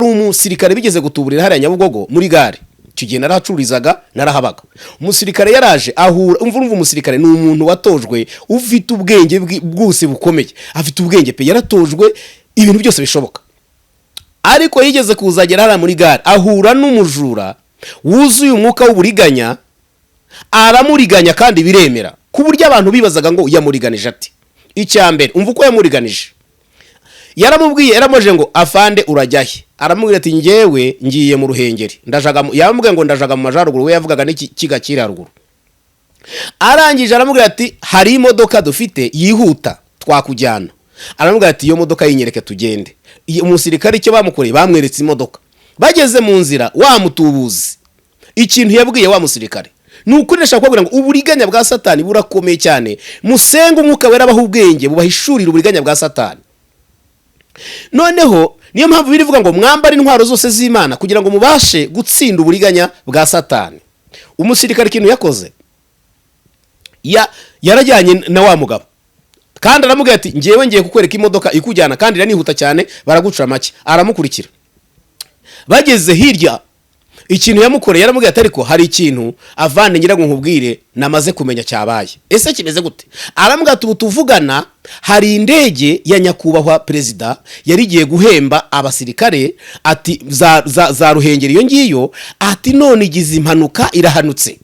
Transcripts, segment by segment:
umusirikare bigeze gutuburira hariya Nyabugogo muri gare kigenda naracurizaga narahabaga. Umusirikare yaraje ahura umva umusirikare ni umuntu watojwe ufite ubwenge bwose bukomeye, afite ubwenge pe, yaratojwe ibintu byose bishoboka. Ariko yigeze kuzagera hariya muri gare ahura n'umujura wuzuye umwuka w'uburiganya, aramuriganya kandi biremera ku buryo abantu bibazaga ngo yamuriganije ati. Icyambere umva uko yamuriganije, yaramubwiye yaramoje ngo afande urajyahe, aramubwira ati ngewe ngiye mu Ruhengeri ndajaga, yamubwiye ngo ndajaga mu majaruguru, we yavugaga n'iki kigakira haruguru. Arangije aramubwira ati hari imodoka dufite yihuta twakujyana, aramubwira ati iyo modoka yinyereke tugende. Umusirikare icyo bamukoreye bamweretse imodoka, bageze mu nzira wa umutubuzi ikintu yabwiye wa musirikare nukuresha kubwira ngo uburiganya bwa Satani burakomeye cyane, musenga umwuka wera baho ubwenge bubahishurira uburiganya bwa Satani. Noneho niyo mpamvu birivuga ngo mwambare intwaro zose z'Imana kugira ngo mubashe gutsinda uburiganya bwa Satani. Umusirikare ikintu yakoze yarajyanye na wa mugabo kandi aramubwira ati ngewe ngiye kukwereka imodoka ikujyana kandi iranihuta cyane baragucura make. Aramukurikira, bageze hirya ikintu yamukoreye yaramubwira ati ariko hari ikintu avande ngira ngo nkubwire namaze kumenya cyabaye. Ese kimeze gute? Aramubwira ati tuvugana hari indege ya nyakubahwa perezida yari giye guhemba abasirikare ati za Ruhengeri iyo ngiyo, ati none igize impanuka irahanutse.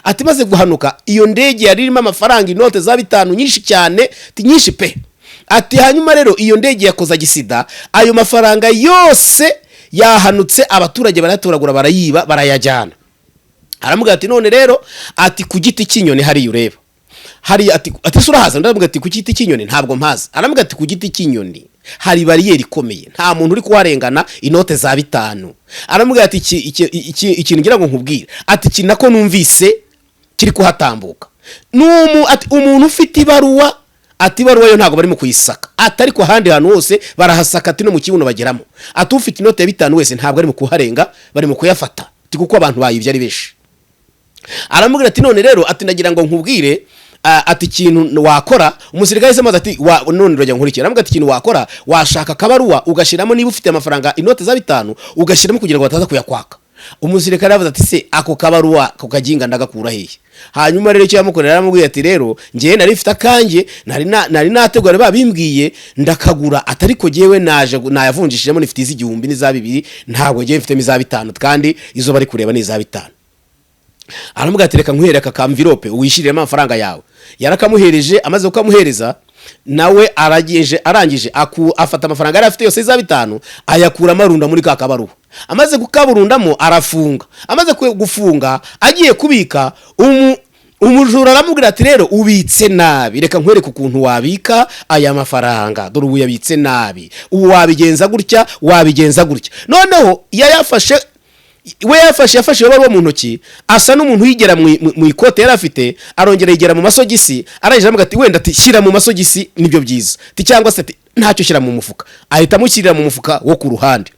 Ati maze guhanuka iyo ndege yari irimo amafaranga inote za 5 nyinshi cyane, nyinshi pe. Ati hanyuma rero iyo ndege yakoza gisida, ayo mafaranga yose yahanutse abaturage baratoragura barayiba barayajyana. Aramubwira ati none rero ati ku giti cy'inyoni hari ureba hari ati surahaza, ndamubwira ati ku giti cy'inyoni ntabwo mpaza. Aramubwira ati ku giti cy'inyoni hari bariyeri ikomeye nta muntu uri kuharengana inote za 5. Aramubwira ati ikintu ngira ngo nkubwire ati kinako numvise kiri kuhatambuka ati umuntu ufite ibaruwa, ati ibaruwa yo ntago barimo kuyisaka, ati ariko handi hantu hose barahasaka, ati no mu kibuno bageramo, ati ufite inote ya 5 wese ntabwo arimo kuharenga barimo kuyafata, ati kuko abantu bayivye ari beshi. Aramubwira ati none rero ati nagira ngo nkubwire ati ikintu wakora. Umusirikare semaze ati none rojya nkurikira. Aramubwira ati ikintu wakora washaka kabaruwa ugashiramo niba ufite amafaranga inote za 5 ugashiramo kugira ngo bataza kuyakwaka. Umusirikare avuze ati se ako kabaruwa kukaginga ndagakura hehe? Hanyuma rero icyo yamukorera aramubwira ati rero ngiye nari mfite akanjye nari nategura babimbwiye ndakagura, atari ko jewe naje nayavunjishijemo nifite iz'igihumbi n'iza 2 ntabwo ngiye mfite miza 5 kandi izo bari kureba n'iza 5. Aramubwira ati reka nkwereka ka envelope wishyiremo amafaranga yawe. Yarakamuhereje, amaze kukamuhereza nawe arangije afata amafaranga yari afite yose za 5 ayakura amarunda muri ka kabaruwa. Amaze kukaburundamo arafunga, amaze gufunga agiye kubika umujura aramubwira ati rero ubitse nabi, reka nkwereke ukuntu wabika aya mafaranga, dore ubu yabitse nabi, ubu wabigenza gutya wabigenza gutya. Noneho yafashe baruwa mu ntoki, asa n'umuntu yigera mu ikote yari afite, arongera yigera mu masogisi, arangije aramubwira ati wenda ati shyira mu masogisi nibyo byiza, ati cyangwa se ati ntacyo shyira mu mufuka. Ahita amushyirira mu mufuka wo ku ruhande.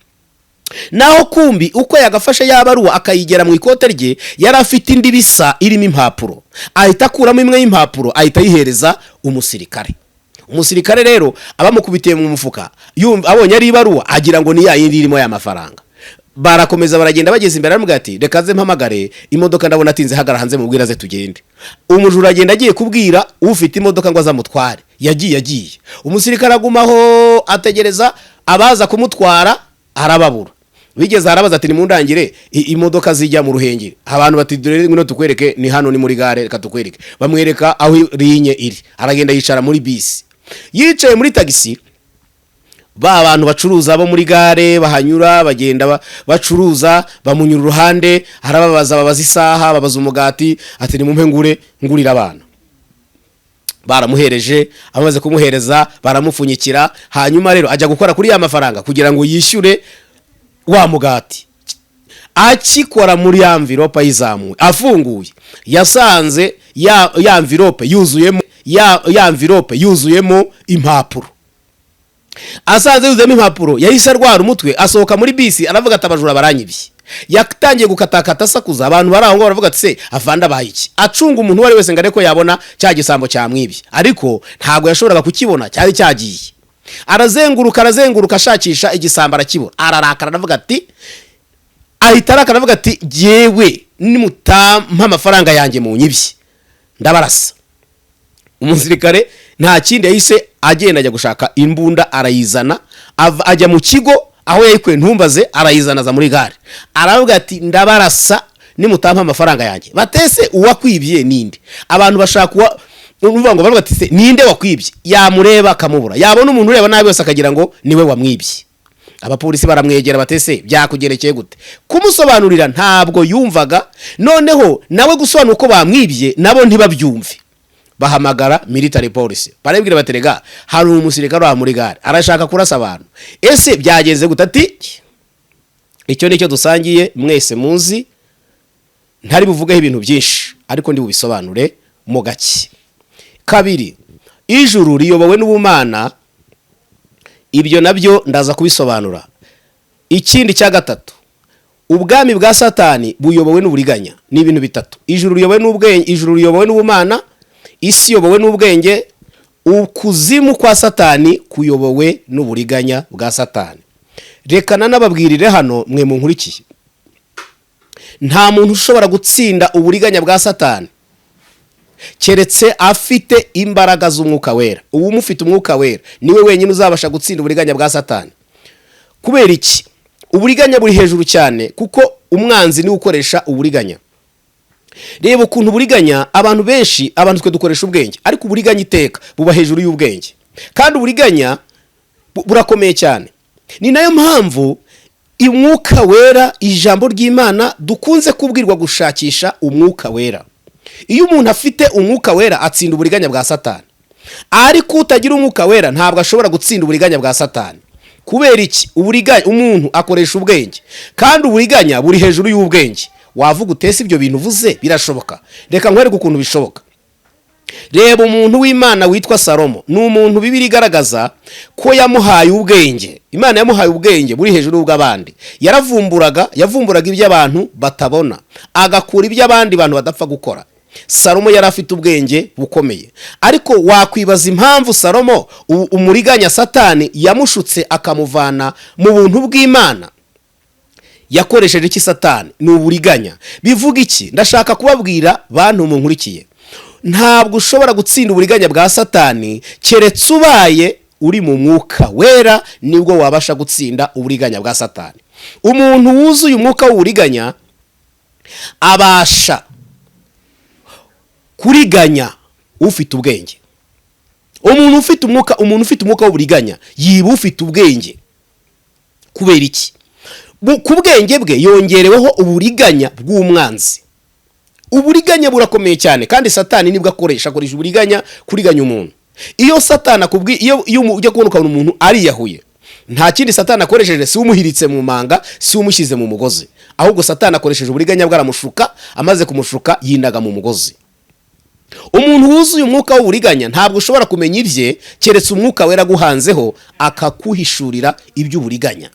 Naho kumbi uko yagafashe yabaruwa akayigera mu ikote rye yari afite indi bisa irimo impapuro, ahita akuramo imwe y'impapuro ahita yihereza umusirikare. Umusirikare rero abamukubitiye mu mufuka abonye ari ibaruwa agira ngo ni ya yindi irimo ya mafaranga. Barakomeza baragenda bageze imbere, aramubwira ati reka ze mpamagare imodoka ndabona atinze hagara hanze mubwira ze tugende. Umujura agenda agiye kubwira ufite imodoka ngo azamutware, yagiye. Umusirikare agumaho ategereza abaza kumutwara arababura. Bigeze arabaza ati nimundangire imodoka zijya mu Ruhengeri. Abantu bati dore ngino tukwereke ni hano ni muri gare, reka tukwereke. Bamwereka aho rinye iri, aragenda yicara muri bisi. Yicaye muri taxi, abantu bacuruza bo muri gare bahanyura bagenda bacuruza bamunyura uruhande, babaza isaha, babaza umugati, ati nimumpe ngurira abantu. Baramuhereje, amaze kumuhereza baramupfunyikira. Hanyuma rero ajya gukora kuri ya mafaranga kugira ngo yishyure wa mugati. Akikora muri ya envelope yizamuye afunguye, yasanze ya envelope yuzuyemo impapuro. Asanze yuzuyemo impapuro yahise arwara umutwe, asohoka muri bisi aravuga ati abajura baranyibye. Yatangiye gukatakata sakuza, abantu baraho ngo baravuga ati se avanda bayiki. Acunga umuntu wari wese ngare ko yabona cya gisambo cyamwibye, ariko ntago yashoboraga kukibona cyari cyagiye. arazenguruka ashakisha igisamba arakibura, ararakara aravuga ati, ahita arakara aravuga ati yewe nimutampa amafaranga yanjye mu nyibye ndabarasa. Umusirikare nta kindi yahise agenda ajya gushaka imbunda arayizana, ajya mu kigo aho yayikuye ntumbaze, arayizana aza muri gare aravuga ati ndabarasa nimutampa amafaranga yanjye. Batese uwakwibye ninde? Abantu bashaka uvuga ngo bavuga ati se ninde wakwibye? Yamureba akamubura, yabona umuntu ureba nabi wese akagira ngo niwe wamwibye. Abapolisi baramwegera batese byakugerekeye gute? Kumusobanurira ntabwo yumvaga, noneho nawe gusobanura uko bamwibye nabo ntibabyumve. Bahamagara military police barabwira baterega hari umusirikare wa muri gare arashaka kurasa abantu. Ese byagenze gute? Ati icyo nicyo dusangiye mwese muzi, ntari buvugeho ibintu byinshi ariko ndi bubisobanure mu gake. Kabiri, ijuru riyobowe n'ubumana, ibyo nabyo ndaza kubisobanura. Ikindi cya gatatu, ubwami bwa Satani buyobowe n'uburiganya. Ni ibintu bitatu: ijuru riyobowe n'ubwenge, ijuru riyobowe n'ubumana, isi yobowe n'ubwenge, ukuzimu kwa Satani kuyobowe n'uburiganya bwa Satani. Reka nanababwirire hano mwe munkurikiye, nta muntu ushobora gutsinda uburiganya bwa Satani keretse afite imbaraga z'umwuka wera. Uwo mufite umwuka wera niwe wenyine uzabasha gutsinda uburiganya bwa Satani. Kubera iki? Uburiganya buri hejuru cyane, kuko umwanzi ni ukoresha uburiganya. Reba ukuntu uburiganya, abantu benshi, abantu twe dukoresha ubwenge, ariko uburiganya iteka buba hejuru y'ubwenge, kandi uburiganya burakomeye cyane. Ni nayo mpamvu umwuka wera, ijambo ry'Imana dukunze kubwirwa gushakisha umwuka wera. Iyo umuntu afite umwuka wera atsinda uburiganya bwa Satani, ariko utagira umwuka wera ntabwo ashobora gutsinda uburiganya bwa Satani. Kubera iki? Uburiganya, umuntu akoresha ubwenge, kandi uburiganya buri hejuru y'ubwenge. Wavuga utese ibyo bintu uvuze birashoboka? Reka nkwereke ukuntu bishoboka. Reba umuntu w'Imana witwa Salomo, ni umuntu Bibiliya igaragaza ko yamuhaye ubwenge. Imana yamuhaye ubwenge buri hejuru y'ubw'abandi. Yaravumburaga ibyo abantu batabona, agakura ibyo abandi bantu badapfa gukora. Salomo yari afite ubwenge bukomeye, ariko wakwibaza impamvu Salomo umuriganya Satani yamushutse akamuvana mu buntu bw'Imana. Yakoresheje iki Satani? Ni uburiganya. Bivuga iki? Ndashaka kubabwira bantu munkurikiye, ntabwo ushobora gutsinda uburiganya bwa Satani keretse ubaye uri mu mwuka wera, nibwo wabasha gutsinda uburiganya bwa Satani. Umuntu wuzuye umwuka w'uburiganya abasha kuriganya ufite ubwenge. Umuntu ufite umwuka w'uburiganya yiba ufite ubwenge. Kubera iki? Ku bwenge bwe yongereweho uburiganya bw'umwanzi. Uburiganya burakomeye cyane, kandi Satani nibwo akoresha uburiganya kuriganya umuntu. Iyo Satani iyo ujya kubona ukabona umuntu ariyahuye, nta kindi Satani akoresheje si umuhiritse mu manga, si umushyize mu mugozi, ahubwo Satani akoresheje uburiganya bwaramushuka, amaze kumushuka yindaga mu mugozi. Umuntu wuzuye umwuka w'uburiganya ntabwo ushobora kumenya ibye keretse umwuka wera guhanzeho akakuhishurira iby'uburiganya.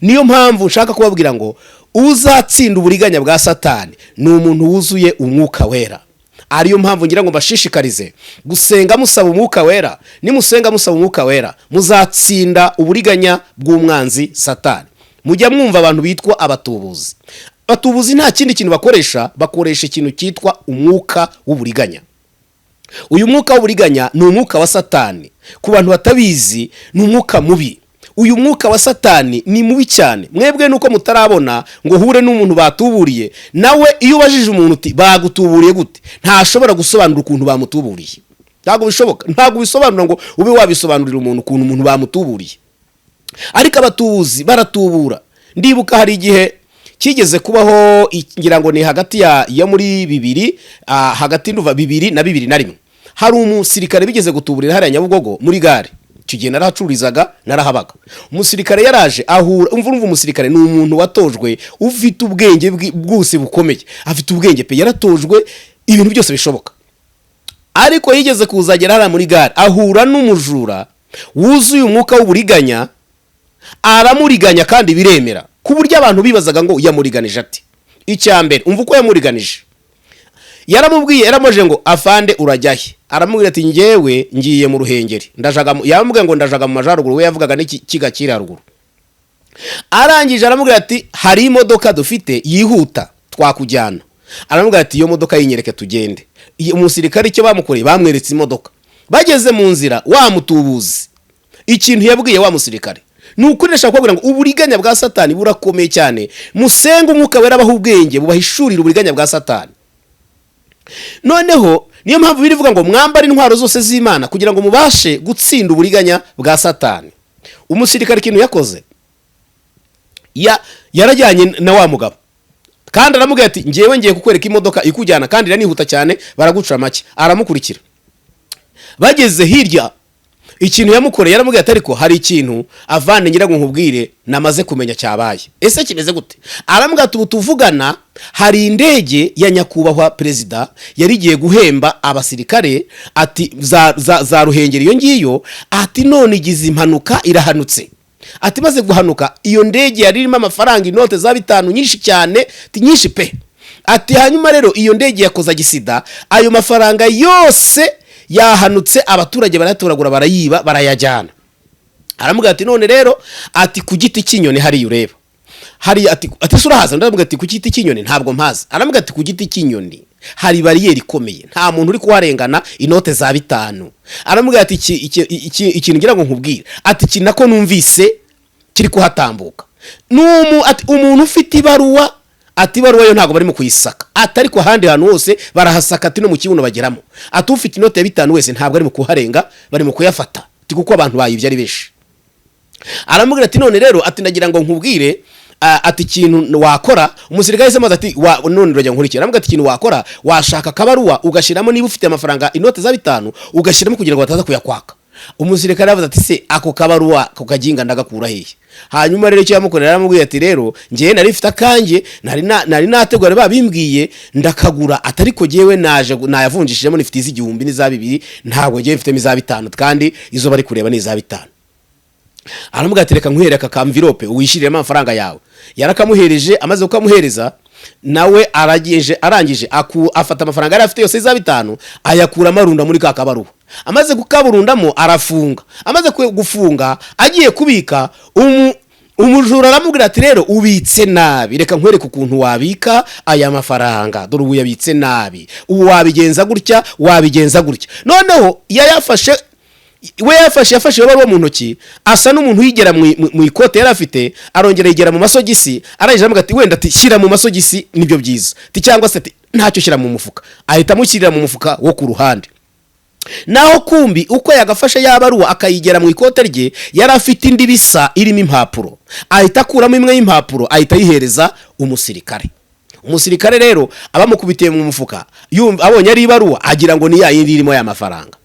Niyo mpamvu nshaka kubabwira ngo uzatsinda uburiganya bwa Satani ni umuntu wuzuye umwuka wera. Ariyo mpamvu ngira ngo mbashishikarize gusenga musaba umwuka wera. Nimusenga musaba umwuka wera muzatsinda uburiganya bw'umwanzi Satani. Mujya mwumva abantu bitwa abatubuzi. Abatubuzi nta kindi kintu bakoresha ikintu cyitwa umwuka w'uburiganya. Uyu mwuka w'uburiganya ni umwuka wa Satani. Ku bantu batabizi ni umwuka mubi. Uyu mwuka wa Satani ni mubi cyane. Mwebwe nuko mutarabona ngo hure n'umuntu batuburiye, nawe iyo ubajije umuntu uti bagutuburiye gute, ntashobora gusobanura ukuntu bamutuburiye. Ntabwo bishoboka. Ntabwo bisobanura ngo ube wabisobanurira umuntu ukuntu umuntu bamutuburiye. Ariko abatubuzi baratubura. Ndibuka hari igihe kigeze kubaho, ngira ngo ni hagati ya muri bibiri, hagati nduva 2 na 21. Hari umusirikare bigeze gutuburira hari Nyabugogo muri gare. Kigiye narahacurizaga narahabaga. Umusirikare yaraje ahura, umva umusirikare ni umuntu watojwe ufite ubwenge bwose bukomeye. Afite ubwenge pe, yaratojwe ibintu byose bishoboka. Ariko yigeze kuzagera hara muri gare ahura n'umujura wuzuye umwuka w'uburiganya, aramuriganya kandi biremera. Ku buryo abantu bibazaga ngo yamuriganije ati. Icyambere umva uko yamuriganije. Yaramubwiye, yaramoje ngo afande urajyahe. aramubwira ati ngewe ngiye mu Ruhengeri ndajaga, yamubwiye ngo ndajaga mu majaruguru, we yavugaga n'ikiga kiri haruguru. Arangije aramubwira ati hari imodoka dufite yihuta twakujyana. Aramubwira ati iyo modoka yinyereke tugende. Umusirikare icyo bamukoreye bamweretse imodoka, bageze mu nzira wa mutubuzi ikintu yabwiye wa musirikare nukuresha kugira ngo uburiganya bwa Satani burakomeye cyane, musenga umwuka wera baho ubwenge bubahishurira uburiganya bwa Satani. Noneho niyo mpamvu birivuga ngo mwambare intwaro zose z'Imana kugira ngo mubashe gutsinda uburiganya bwa Satani. Umusirikare ikintu yakoze, yarajyanye na wa mugabo, kandi aramubwira ati ngewe ngiye kukwereka imodoka ikujyana kandi iranihuta cyane, baraguca make. Aramukurikira, bageze hirya ikintu yamukoreye yaramubwiye ati ariko hari ikintu avane ngira ngo nkubwire namaze kumenya cyabaye. Ese kimeze gute? Aramubwira ati tuvugana hari indege ya nyakubahwa perezida yari igiye guhemba abasirikare ati za Ruhengeri iyo ngiyo, ati none igize impanuka irahanutse. Ati maze guhanuka iyo ndege yari irimo amafaranga inote za 5 nyinshi cyane, nyinshi pe. Ati hanyuma rero iyo ndege yakoza gisida, ayo mafaranga yose yahanutse, abaturage baratoragura barayiba barayajyana. Aramubwira ati none rero ati ku giti cy'inyoni hari ureba hari ati surahaza. Ndamubwira ati ku giti cy'inyoni ntabwo mpaza. Aramubwira ati ku giti cy'inyoni hari bariyeri ikomeye, nta muntu uri kuharengana inote za 5. Aramubwira ati ikintu ngira ngo nkubwire, ati kinako numvise kiri kuhatambuka ati umuntu ufite ibaruwa, ati baruwa yo ntago bari mu kuyisaka, ati ariko handi hantu hose barahasaka, ati no mu kibuno bageramo, ati ufite inote ya 5 wese ntabwo ari mu kuharenga, bari mu kuyafata, ati kuko abantu bayivye ari beshi. Aramubwira ati none rero ati ndagira ngo nkubwire, ati ikintu wakora. Umusirikare se maze ati none rujya nkurikira. Aramubwira ati ikintu wakora, washaka kabaruwa ugashiramo niba ufite amafaranga inote za 5 ugashiramo kugira ngo bataza kuyakwaka. Umusirikare avuze ati se ako kabaruwa ko kaginga ndagakura hehe? Hanyuma rero icyo yamukorera aramubwiye ati rero ngiye nari mfite akanje nari nategura babimbwiye ndakagura, atari ko jewe naje nayavunjishijemo nifite iz'igihumbi n'iza 2, ntabwo ngiye mfite miza 5 kandi izo bari kureba n'iza 5. Aramubwira ati reka nkwereka ka envelope uwishirire amafaranga yawe. Yarakamuhereje, amaze kukamuhereza nawe arangije afata amafaranga yari afite yose iza 5 ayakura marunda muri kakabaruwa. Amaze kukaburundamo arafunga. Amaze gufunga agiye kubika, umujura aramubwira ati rero ubitse nabi, reka nkwereke ukuntu wabika aya mafaranga, dore ubu yabitse nabi, ubu wabigenza gutya wabigenza gutya. Noneho yafashe baruwa mu ntoki, asa n'umuntu yigera mu ikote yari afite, arongera yigera mu masogisi. Arangije aramubwira ati wenda ati shyira mu masogisi nibyo byiza, ati cyangwa se ati ntacyo shyira mu mufuka. Ahita amushyirira mu mufuka wo ku ruhande. Naho kumbi uko yagafashe yabaruwa akayigera mu ikote rye, yari afite indi bisa irimo impapuro. Ahita akuramo imwe y'impapuro ahita yihereza umusirikare. Umusirikare rero abamukubitiye mu mufuka, abonye ari ibaruwa agira ngo ni ya yindi irimo ya mafaranga.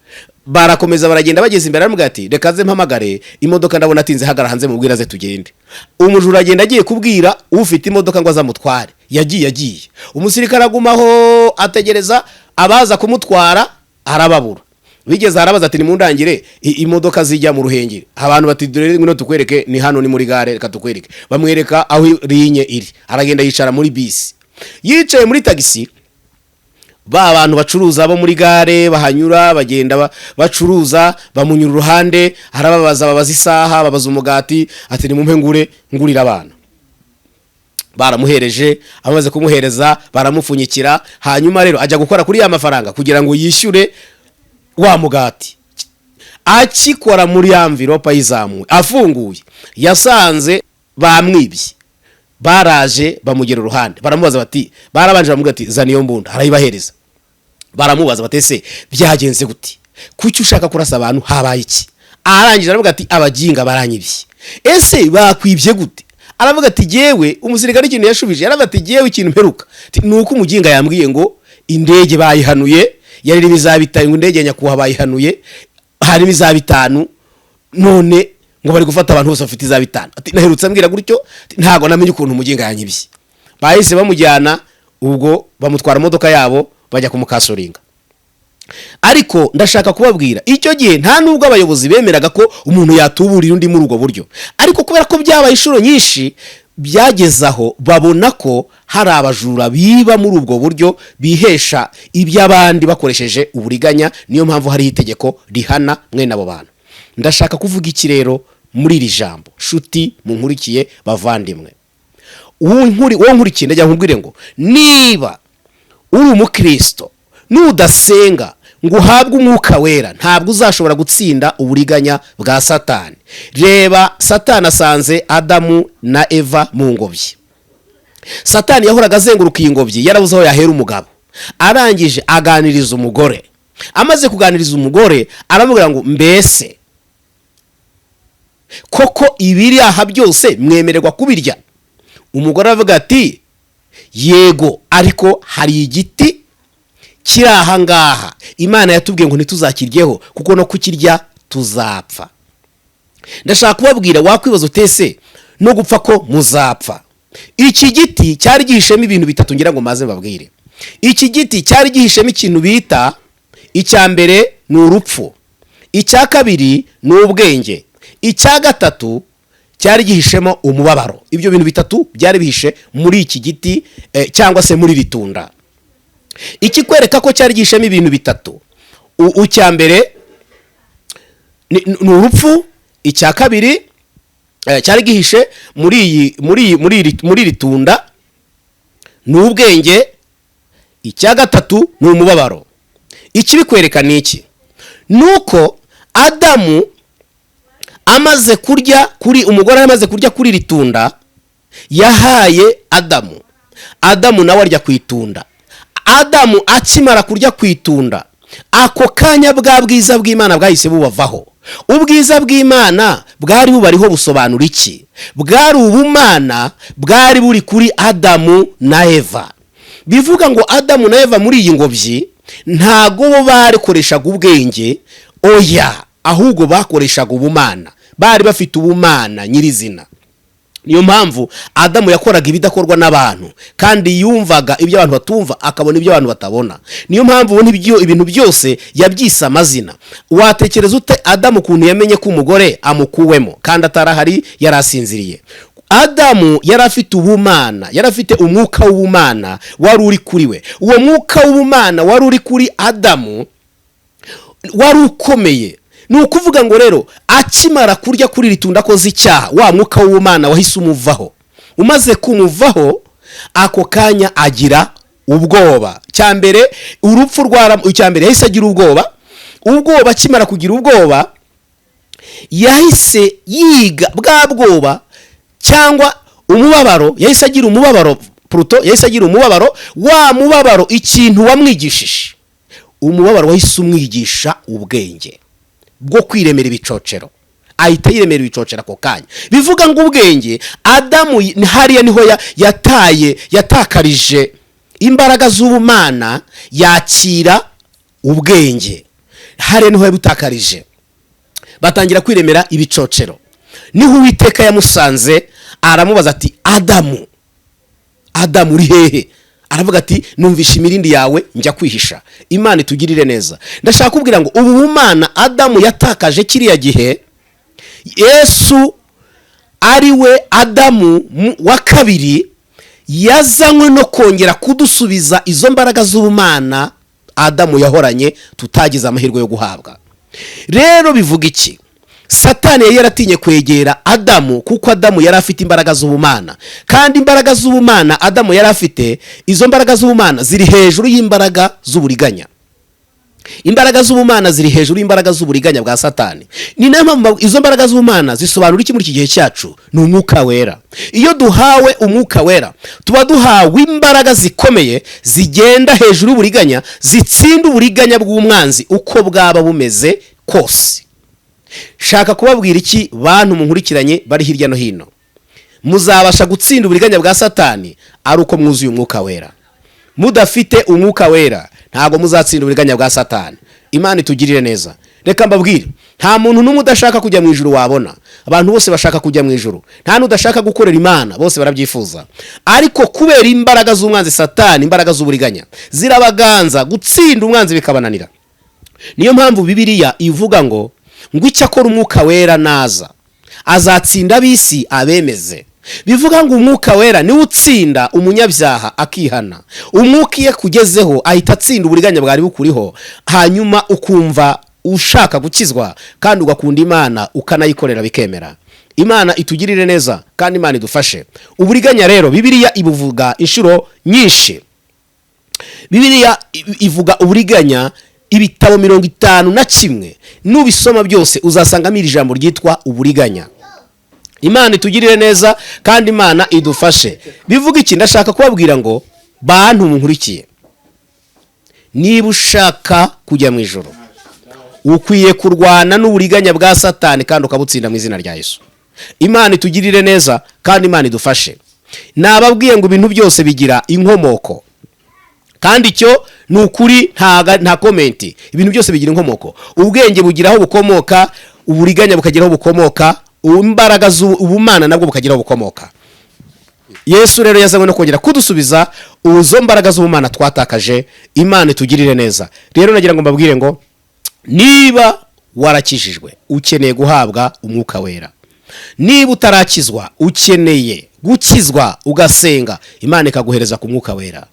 Barakomeza baragenda, bageze imbere aramubwira ati reka ze mpamagare imodoka, ndabona atinze hagara hanze mubwira ze tugende. Umujura agenda agiye kubwira ufite imodoka ngo azamutware. Yagiye umusirikare agumaho ategereza abaza kumutwara, arababura. Bigeze arabaza ati nimundangire imodoka zijya mu Ruhengeri. Abantu bati dore ngino tukwereke, ni hano ni muri gare, reka tukwereke. Bamwereka aho rinye iri. Aragenda yicara muri bisi. Yicaye muri taxi, abantu bacuruza bo muri gare bahanyura bagenda bacuruza, bamunyura uruhande, babaza isaha, babaza umugati, ati nimumpe ngurira abana. Baramuhereje, amaze kumuhereza baramupfunyikira. Hanyuma rero ajya gukora kuri ya mafaranga kugira ngo yishyure wa mugati. Akikora muri envelope yizamuye afunguye, yasanze bamwibye. Baraje bamugera uruhande, baramubaza bati, barabanje bamubwira ati zana iyo mbunda, arayibahereza. Baramubaza bati se byagenze gute, kuki ushaka kurasa abantu, habaye iki? Arangije aravuga ati abaginga baranyibye. Ese bakwibye gute? Aravuga ati jewe, umusirikare ikintu yashubije yaravuga ati jewe ikintu mperuka nuko umuginga yambwiye ngo indege bayihanuye, yari bizabitanye indege nyakuha bayihanuye, hari bizabitanu, none ngo bari gufata abantu bose bafite iza 5. Ati naherutse ambwira gutyo, ntago namenye ukuntu umuginga yanyibye. Bahise bamujyana, ubwo bamutwara imodoka yabo bajya kumukasoringa. Ariko ndashaka kubabwira icyo gihe nta nubwo abayobozi bemeraga ko umuntu yatuburira undi muri ubwo buryo, ariko kubera ko byabaye ishuro nyinshi byagezaho babona ko hari abajura biba muri ubwo buryo bihesha iby'abandi bakoresheje uburiganya. Niyo mpamvu hari itegeko rihana mwene abo bantu. Ndashaka kuvuga iki rero muri iri jambo shuti munkurikiye bavandimwe? Uwo nkurikiye ndajya nkubwire ngo niba uri umukristo nudasenga ngo uhabwe umwuka wera ntabwo uzashobora gutsinda uburiganya bwa Satani. Reba, Satani asanze Adamu na Eva mu ngobyi. Satani yahoraga azenguruka iyi ngobyi yarabuze aho yahera umugabo. Arangije aganiriza umugore. Amaze kuganiriza umugore aramubwira ngo mbese koko ibiri aha byose mwemererwa kubirya? Umugore aravuga ati yego, ariko hari igiti kiri aha ngaha Imana yatubwiye ngo ntituzakiryeho kuko no kukirya tuzapfa. Ndashaka kubabwira, wakwibaza utese no gupfa ko muzapfa. Iki giti cyari gihishemo ibintu bitatu ngira ngo maze mbabwire. Iki giti cyari gihishemo ikintu bita, icya mbere ni urupfu, icya kabiri ni ubwenge, icya gatatu cyari gihishemo umubabaro. Ibyo bintu bitatu byari bihishe muri iki giti cyangwa se muri ritunda. Iki kwereka ko cyari gihishemo ibintu bitatu. Icya mbere ni urupfu, icya kabiri cyari gihishe muri ritunda ni ubwenge, icya gatatu ni umubabaro. Iki bikwereka ni iki? Nuko Adamu amaze kurya kuri umugore amaze kurya kuri ritunda yahaye Adamu nawe arya kwitunda. Adamu akimara kurya kwitunda ako kanya bwa bwiza bw'Imana bwahise bubavaho. Ubwiza bw'Imana bwari bubariho busobanura iki? Bwari ubumana bwari buri kuri Adamu na Eva. Bivuga ngo Adamu na Eva muri iyi ngobyi ntago bo barikoreshaga ubwenge, oya, ahubwo bakoreshaga ubumana. Bari bafite ubumana nyirizina. Niyo mpamvu Adamu yakoraga ibidakorwa n'abantu kandi yumvaga ibyo abantu batumva akabona ibyo abantu batabona. Niyo mpamvu ubona ibintu byose yabyise amazina. Watekereza ute Adamu kuntu yamenye ko umugore amukuwemo kandi atarahari yarasinziriye? Adamu yarafite ubumana, yarafite umwuka w'ubumana wari uri kuri we. Uwo mwuka w'ubumana wari uri kuri Adamu wari ukomeye. Ni ukuvuga ngo rero akimara kurya kuri ritunda koze icyaha, wa mwuka w'Imana wahise umuvaho. Umaze kumuvaho ako kanya agira ubwoba. Cyambere urupfu cyambere yahise agira ubwoba. Ubwoba akimara kugira ubwoba yahise yiga bwa bwoba cyangwa umubabaro, yahise agira umubabaro yahise agira umubabaro. Wa mubabaro ikintu wamwigishije, umubabaro wahise umwigisha ubwenge bwo kwiremera ibicocero. Ahita yiremera ibicocero ako kanya. Bivuga ngo ubwenge Adamu hariya niho yatakarije imbaraga z'ubumana, yakira ubwenge. Hariya niho yabutakarije, batangira kwiremera ibicocero. Niho Uwiteka yamusanze aramubaza ati Adamu uri hehe? Aravuga ati numvisha imirindi yawe njya kwihisha. Imana itugirire neza. Ndashaka kubwira ngo ubu bumana Adamu yatakaje kiriya gihe, Yesu ari we Adamu wa kabiri yazanywe no kongera kudusubiza izo mbaraga z'ubumana Adamu yahoranye tutagize amahirwe yo guhabwa. Rero bivuga iki? Satani yari yaratinye kwegera Adamu kuko Adamu yari afite imbaraga z'ubumana, kandi imbaraga z'ubumana Adamu yari afite, izo mbaraga z'ubumana ziri hejuru y'imbaraga z'uburiganya. Imbaraga z'ubumana ziri hejuru y'imbaraga z'uburiganya bwa Satani. Ni nayo mpamvu izo mbaraga z'ubumana zisobanura iki muri iki gihe cyacu? Ni umwuka wera. Iyo duhawe umwuka wera tuba duhawe imbaraga zikomeye zigenda hejuru y'uburiganya, zitsinda uburiganya bw'umwanzi uko bwaba bumeze kose. Shaka kubabwira iki bantu munkurikiranye bari hirya no hino? Muzabasha gutsinda uburiganya bwa Satani ari uko mwuzuye umwuka wera. Mudafite umwuka wera ntago muzatsinda uburiganya bwa Satani. Imana itugirire neza. Reka mbabwire, nta muntu n'umwe udashaka kujya mu ijuru wabona. Abantu bose bashaka kujya mu ijuru. Nta n'udashaka gukorera Imana, bose barabyifuza. Ariko kubera imbaraga z'umwanzi Satani, imbaraga z'uburiganya zirabaganza, gutsinda umwanzi bikabananira. Niyo mpamvu Bibiliya ivuga ngo icyakora umwuka wera naza azatsinda abisi abemeze. bivuga ngo umwuka wera niwe utsinda umunyabyaha akihana. Umwuka iyo kugezeho ahita atsinda uburiganya bwari bukuriho, hanyuma ukumva ushaka gukizwa kandi ugakunda Imana ukanayikorera bikemera. Imana itugirire neza kandi Imana idufashe. Uburiganya rero Bibiliya ibuvuga inshuro nyinshi. Bibiliya ivuga uburiganya ibitabo 51, nubisoma byose uzasangamo iri jambo ryitwa uburiganya. Imana itugirire neza kandi Imana idufashe. Bivuga iki? Ndashaka kubabwira ngo bantu munkurikiye, niba ushaka kujya mu ijuru ukwiye kurwana n'uburiganya bwa Satani kandi ukabutsinda mu izina rya Yesu. Imana itugirire neza kandi Imana idufashe. Nababwiye ngo ibintu byose bigira inkomoko, kandi cyo ni ukuri, nta komenti. Ibintu byose bigira inkomoko. Ubwenge bugiraho bukomoka, uburiganya bukagiraho bukomoka, imbaraga z'ubumana nabwo bukagiraho bukomoka. Yesu rero yazanywe no kongera kudusubiza uzo mbaraga z'ubumana twatakaje. Imana itugirire neza. Rero nagira ngo mbabwire ngo niba warakijijwe ukeneye guhabwa umwuka wera, niba utarakizwa ukeneye gukizwa ugasenga, Imana ikaguhereza ku mwuka wera.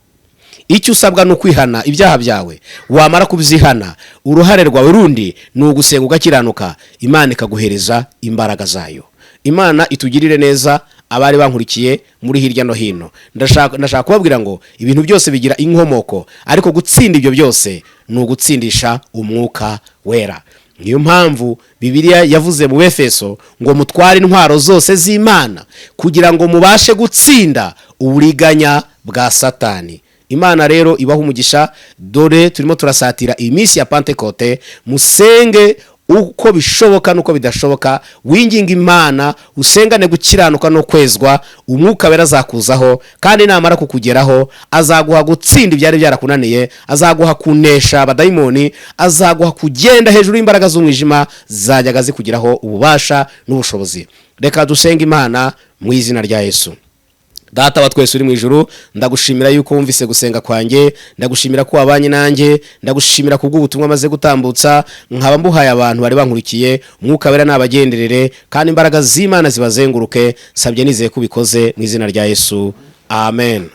Icyo usabwa no kwihana ibyaha byawe, wamara kubizihana uruhare rwawe rundi ni ugusenga ugakiranuka, Imana ikaguhereza imbaraga zayo. Imana itugirire neza. Abari bankurikiye muri hirya no hino, ndashaka kubabwira ngo ibintu byose bigira inkomoko, ariko gutsinda ibyo byose ni ugutsindisha umwuka wera. Niyo mpamvu Bibiliya yavuze mu Efeso ngo mutware intwaro zose z'Imana kugira ngo mubashe gutsinda uburiganya bwa Satani. Imana rero ibaho umugisha. Dore turimo turasatira iminsi ya Pentecote. Musenge uko bishoboka nuko bidashoboka, winginga Imana, usengane gukiranuka no kwezwa. Umwuka wera azakuzaho, kandi namara kukugeraho azaguha gutsinda ibyari byarakunaniye, azaguha kunesha abadayimoni, azaguha kugenda hejuru y'imbaraga z'umwijima zajyaga zikugiraho ububasha n'ubushobozi. Reka dusenge Imana mu izina rya Yesu. Data wa twese uri mu ijuru, ndagushimira yuko wumvise gusenga kwanjye, ndagushimira ko wabanye nanjye, ndagushimira kubw'ubutumwa maze gutambutsa, nkaba mbuhaye abantu bari bankurikiye. Umwuka wera nabagenderere kandi imbaraga z'Imana zibazenguruke. Sabye nizeye kubikoze mu izina rya Yesu. Amen.